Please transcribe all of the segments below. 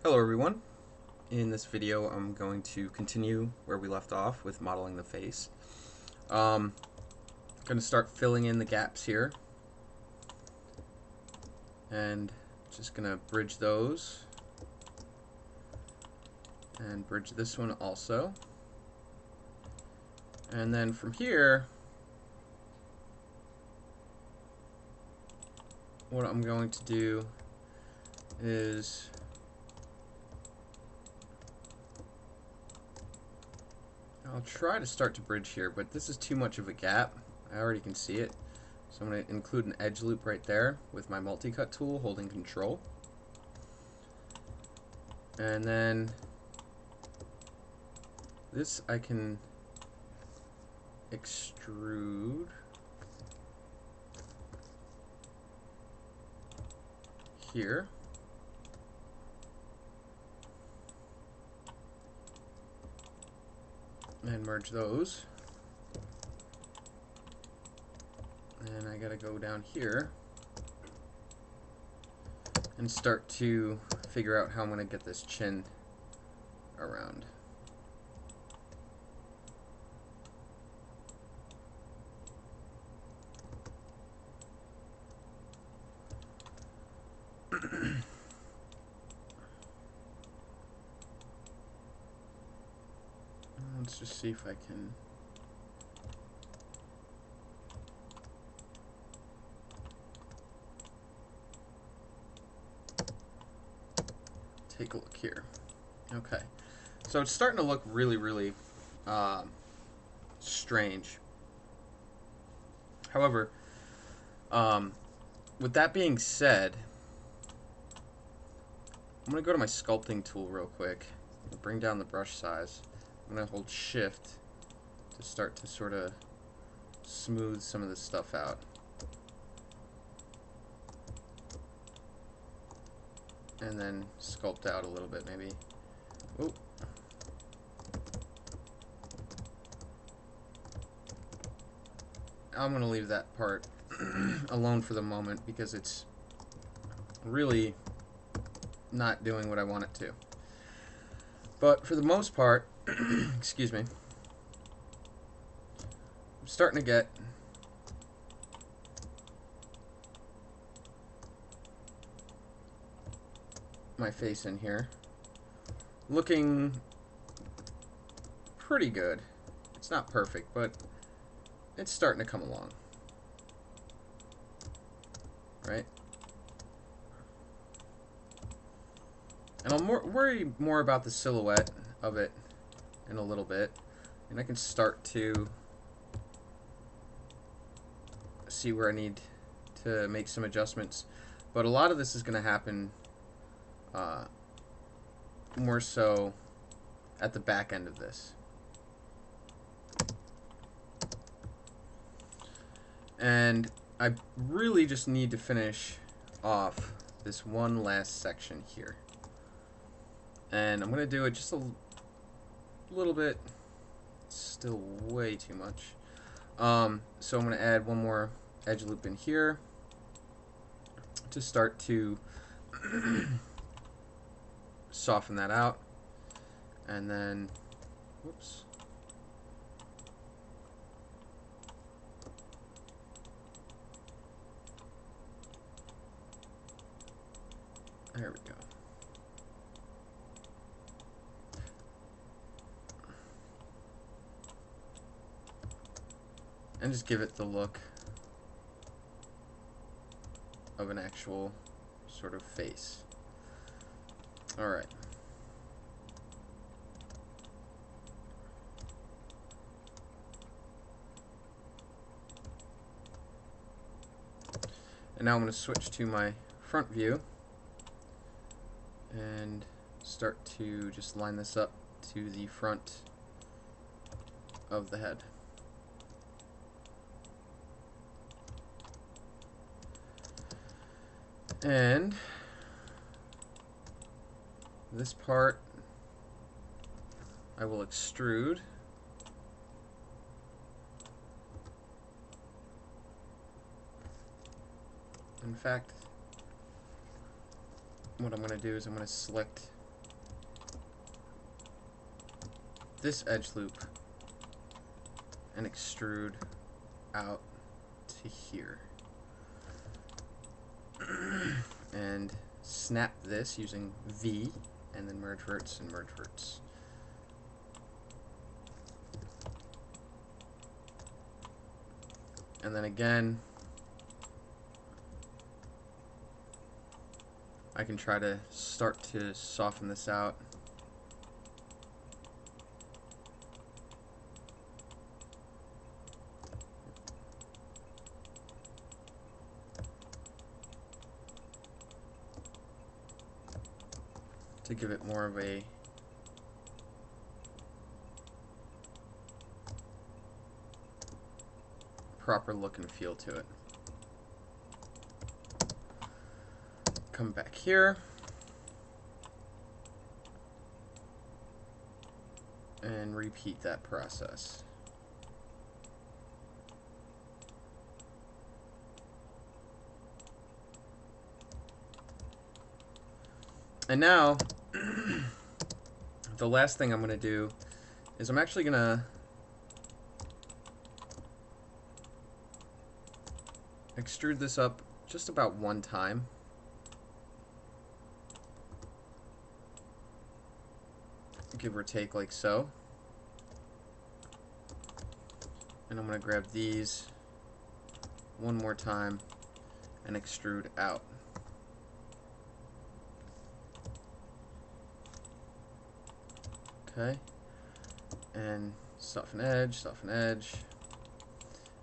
Hello everyone. In this video I'm going to continue where we left off with modeling the face. I'm going to start filling in the gaps here and just going to bridge those and bridge this one also. And then from here what I'm going to do is I'll try to start to bridge here, but this is too much of a gap. I already can see it. So I'm going to include an edge loop right there with my multi-cut tool holding control. And then this I can extrude here. And merge those. And I gotta go down here and start to figure out how I'm gonna get this chin around. Let's just see if I can take a look here. Okay, so it's starting to look really strange. However, with that being said, I'm going to go to my sculpting tool real quick, bring down the brush size. I'm going to hold shift to start to sort of smooth some of this stuff out. And then sculpt out a little bit maybe. Ooh. I'm going to leave that part alone for the moment because it's really not doing what I want it to. But for the most part, excuse me, I'm starting to get my face in here looking pretty good. It's not perfect, but it's starting to come along, right? And I'll worry more about the silhouette of it in a little bit, and I can start to see where I need to make some adjustments. But a lot of this is going to happen more so at the back end of this. And I really just need to finish off this one last section here. And I'm going to do it just a little bit, still way too much. So I'm going to add one more edge loop in here to start to soften that out. And then, whoops. There we go. And just give it the look of an actual sort of face. Alright. And now I'm going to switch to my front view and start to just line this up to the front of the head. And this part I will extrude. In fact, what I'm going to do is I'm going to select this edge loop and extrude out to here. And snap this using V, and then merge verts and merge verts. And then again, I can try to start to soften this out. To give it more of a proper look and feel to it. Come back here and repeat that process. And now the last thing I'm going to do is I'm actually going to extrude this up just about one time. Give or take like so. And I'm going to grab these one more time and extrude out. Okay. And soften edge, soften edge.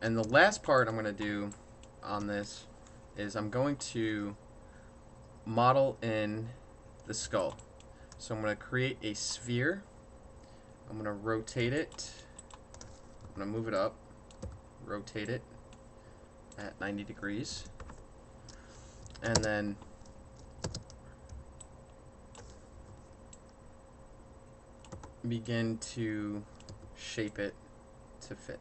And the last part I'm going to do on this is I'm going to model in the skull. So I'm going to create a sphere. I'm going to rotate it. I'm going to move it up, rotate it at 90 degrees, and then begin to shape it to fit.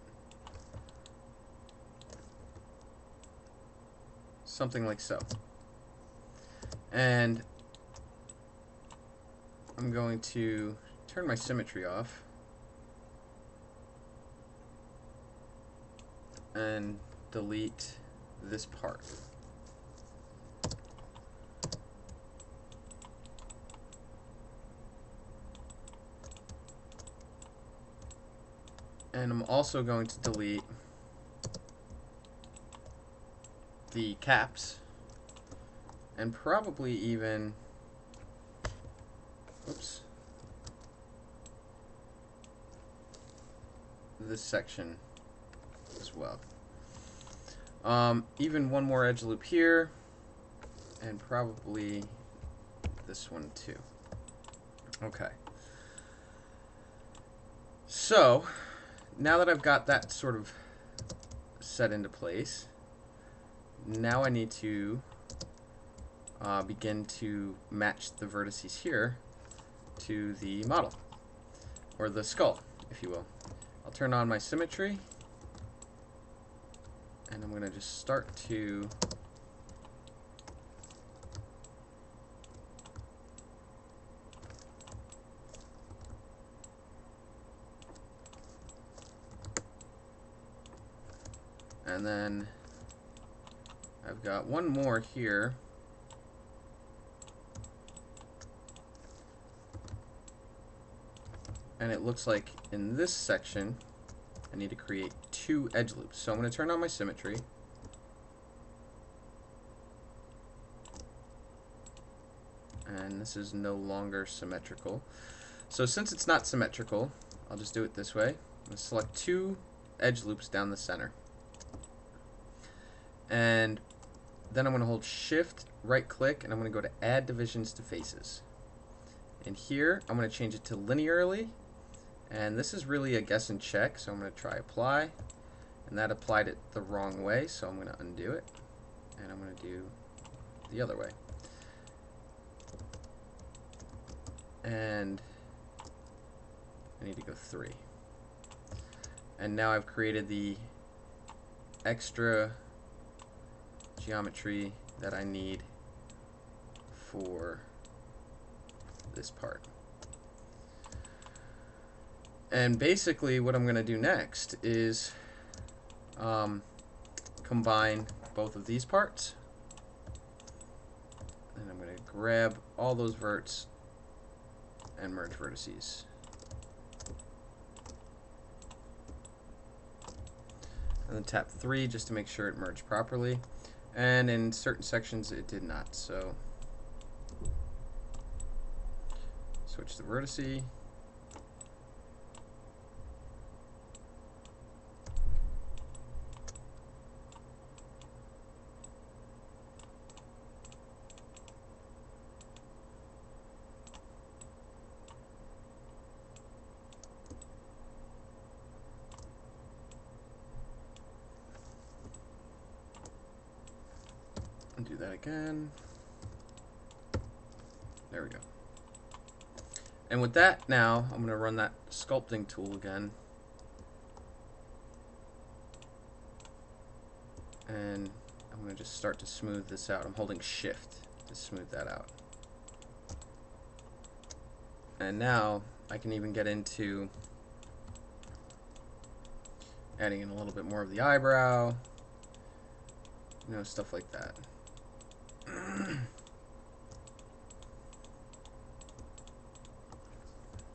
Something like so. And I'm going to turn my symmetry off and delete this part. And I'm also going to delete the caps and probably even, oops, this section as well. Even one more edge loop here, and probably this one too. Okay. So, now that I've got that sort of set into place, now I need to begin to match the vertices here to the model, or the skull, if you will. I'll turn on my symmetry, and I'm going to just start to and then I've got one more here. And it looks like in this section I need to create two edge loops. So I'm going to turn on my symmetry. And this is no longer symmetrical. So since it's not symmetrical, I'll just do it this way. I'm going to select two edge loops down the center. And then I'm going to hold Shift, right click, and I'm going to go to Add Divisions to Faces. And here I'm going to change it to linearly. And this is really a guess and check, so I'm going to try apply. And that applied it the wrong way, so I'm going to undo it. And I'm going to do the other way. And I need to go 3. And now I've created the extra geometry that I need for this part. And basically what I'm going to do next is combine both of these parts. And I'm going to grab all those verts and merge vertices. And then tap 3 just to make sure it merged properly. And in certain sections it did not, so switch the vertice. And do that again. There we go. And with that now, I'm going to run that sculpting tool again. And I'm going to just start to smooth this out. I'm holding shift to smooth that out. And now I can even get into adding in a little bit more of the eyebrow, you know, stuff like that.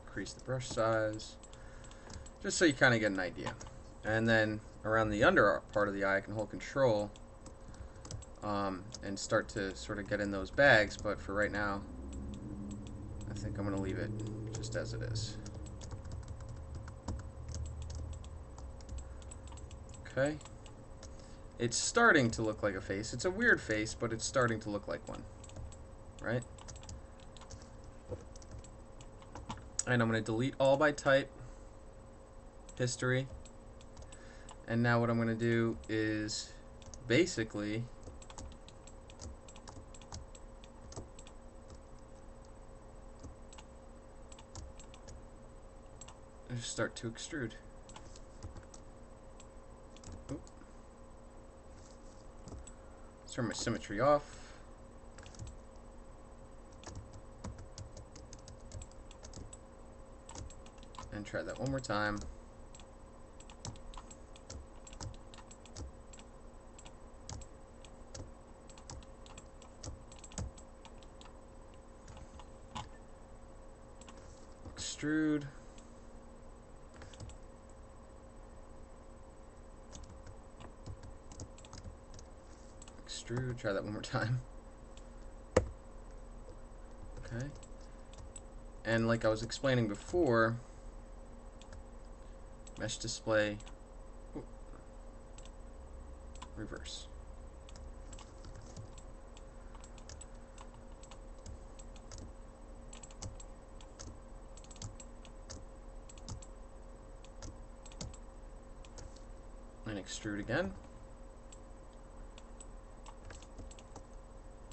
Increase the brush size, just so you kind of get an idea. And then around the under part of the eye, I can hold Control and start to sort of get in those bags. But for right now, I think I'm going to leave it just as it is. Okay. It's starting to look like a face. It's a weird face, but it's starting to look like one, right? And I'm going to delete all by type, history. And now what I'm going to do is basically just start to extrude. Oop. Let's turn my symmetry off. And try that one more time. Extrude. Extrude. Try that one more time. Okay. And like I was explaining before, mesh display, reverse. And extrude again.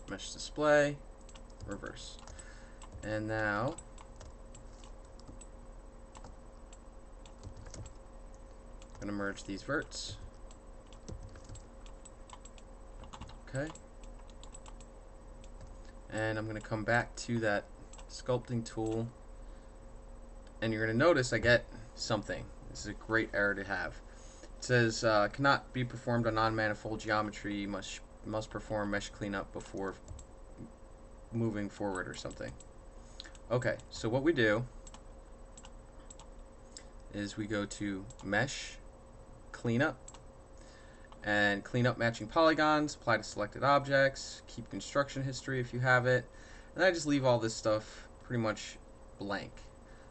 Mesh display, reverse. And now I'm going to merge these verts. Okay. And I'm going to come back to that sculpting tool. And you're going to notice I get something. This is a great error to have. It says, cannot be performed on non-manifold geometry. Must perform mesh cleanup before moving forward or something. Okay, so what we do is we go to Mesh, Cleanup, and clean up matching polygons, apply to selected objects, keep construction history if you have it, and I just leave all this stuff pretty much blank.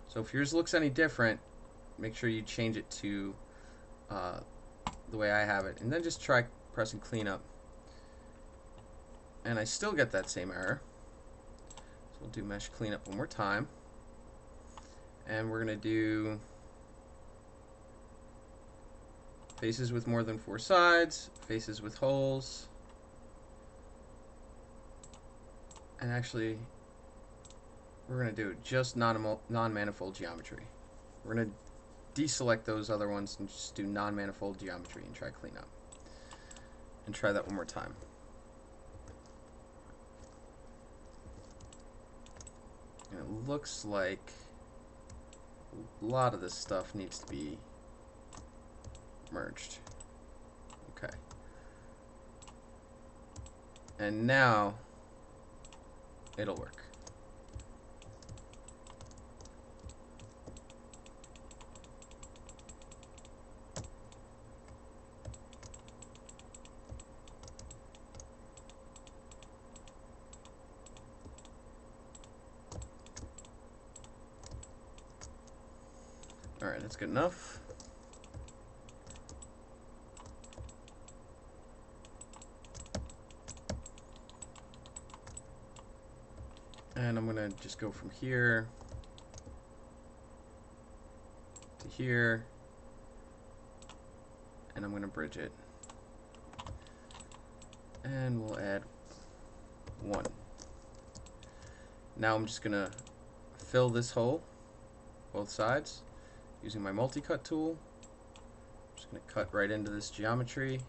So if yours looks any different, make sure you change it to the way I have it, and then just try pressing Cleanup. And I still get that same error. So we'll do Mesh Cleanup one more time. And we're going to do faces with more than 4 sides, faces with holes. And actually, we're going to do just non-manifold geometry. We're going to deselect those other ones and just do non-manifold geometry and try Cleanup. And try that one more time. And it looks like a lot of this stuff needs to be merged. Okay. And now it'll work. Alright, that's good enough. And I'm going to just go from here to here, and I'm going to bridge it. And we'll add 1. Now I'm just going to fill this hole, both sides, using my multi-cut tool. I'm just going to cut right into this geometry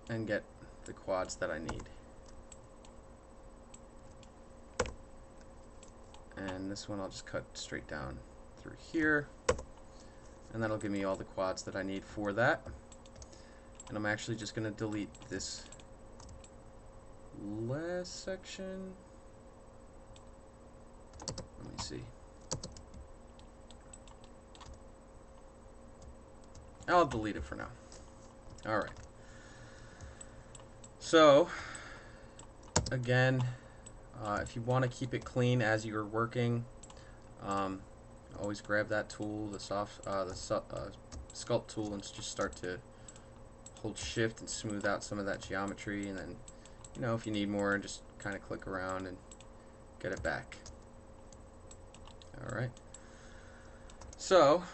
and get the quads that I need. And this one I'll just cut straight down through here, and that'll give me all the quads that I need for that. And I'm actually just going to delete this last section. Let me see. I'll delete it for now. Alright. So, again, if you want to keep it clean as you're working, always grab that tool, the sculpt tool, and just start to hold shift and smooth out some of that geometry, and then, you know, if you need more, just kind of click around and get it back. Alright. So,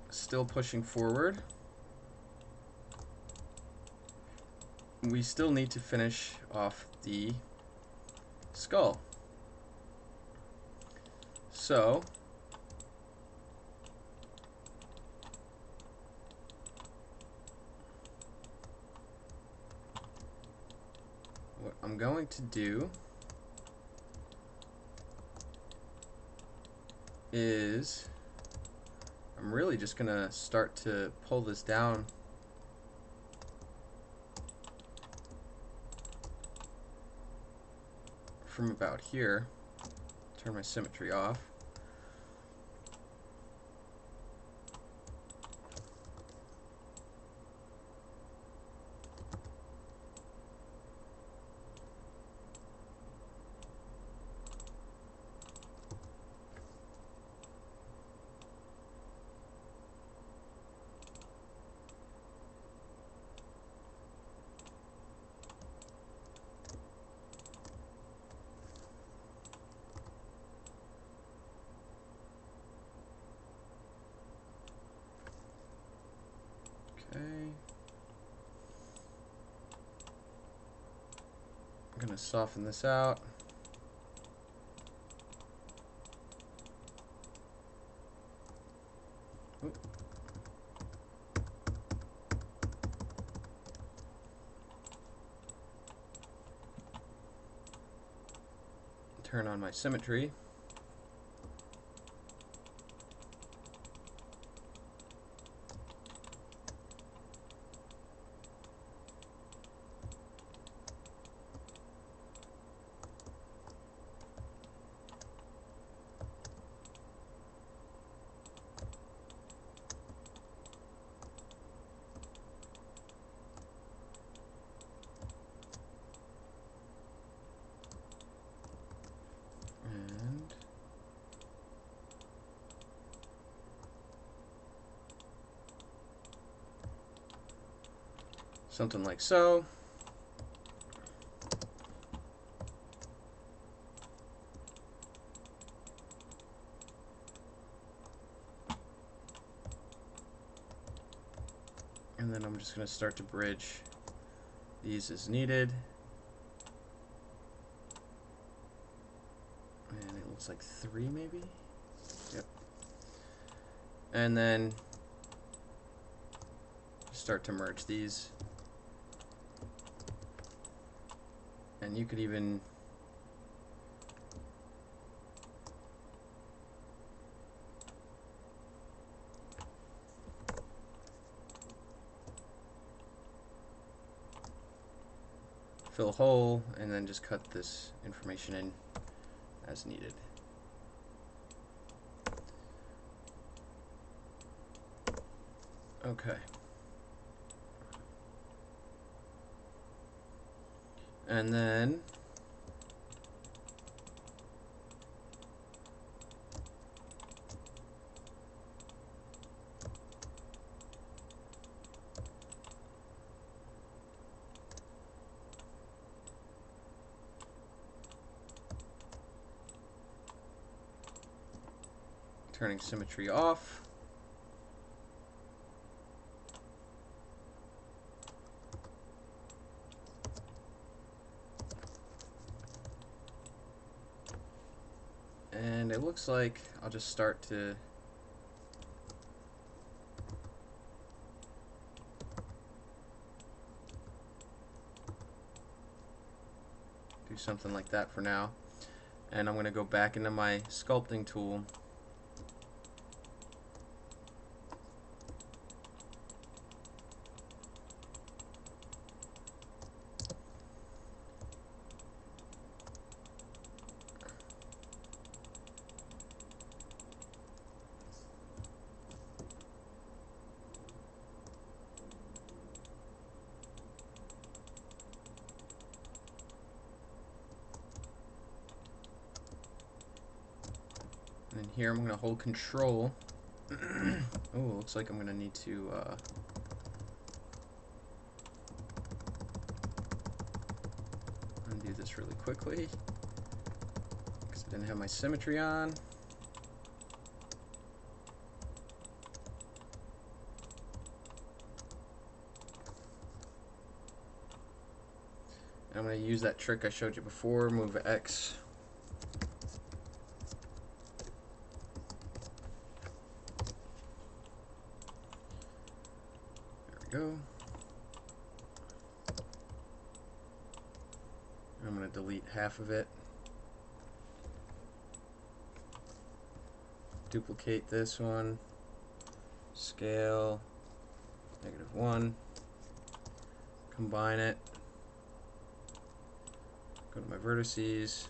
still pushing forward. We still need to finish off the skull. So, what I'm going to do is I'm really just going to start to pull this down from about here. Turn my symmetry off. I'm going to soften this out. Oop. Turn on my symmetry. Something like so. And then I'm just going to start to bridge these as needed. And it looks like 3 maybe? Yep. And then start to merge these. And you could even fill a hole, and then just cut this information in as needed. Okay. And then turning symmetry off. And it looks like I'll just start to do something like that for now. And I'm going to go back into my sculpting tool. And here I'm going to hold control. Oh, looks like I'm going to need to undo this really quickly because I didn't have my symmetry on. And I'm going to use that trick I showed you before, move X. Go. I'm going to delete half of it. Duplicate this one. Scale -1. Combine it. Go to my vertices.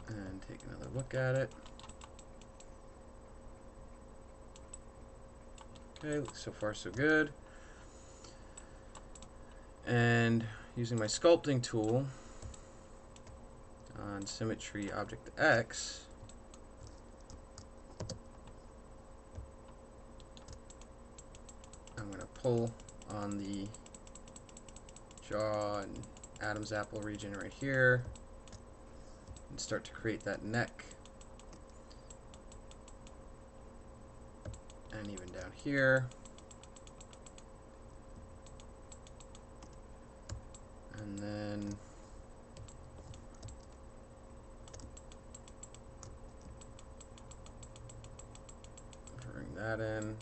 And take another look at it. Okay, so far so good. And using my sculpting tool on Symmetry Object X, I'm going to pull on the jaw and Adam's apple region right here and start to create that neck. And even down here. And then bring that in.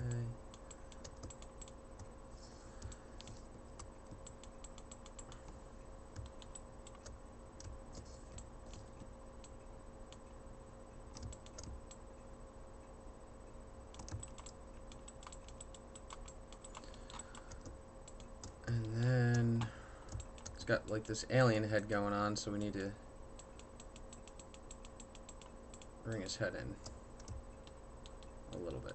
Okay. And then it's got like this alien head going on, so we need to bring his head in a little bit.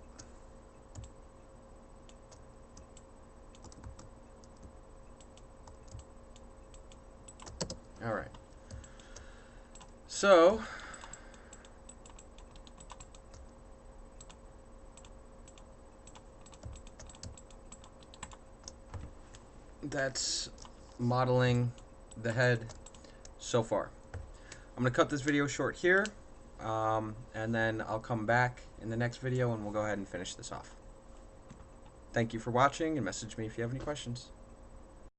All right. So that's modeling the head so far. I'm going to cut this video short here, and then I'll come back in the next video and we'll go ahead and finish this off. Thank you for watching, and message me if you have any questions.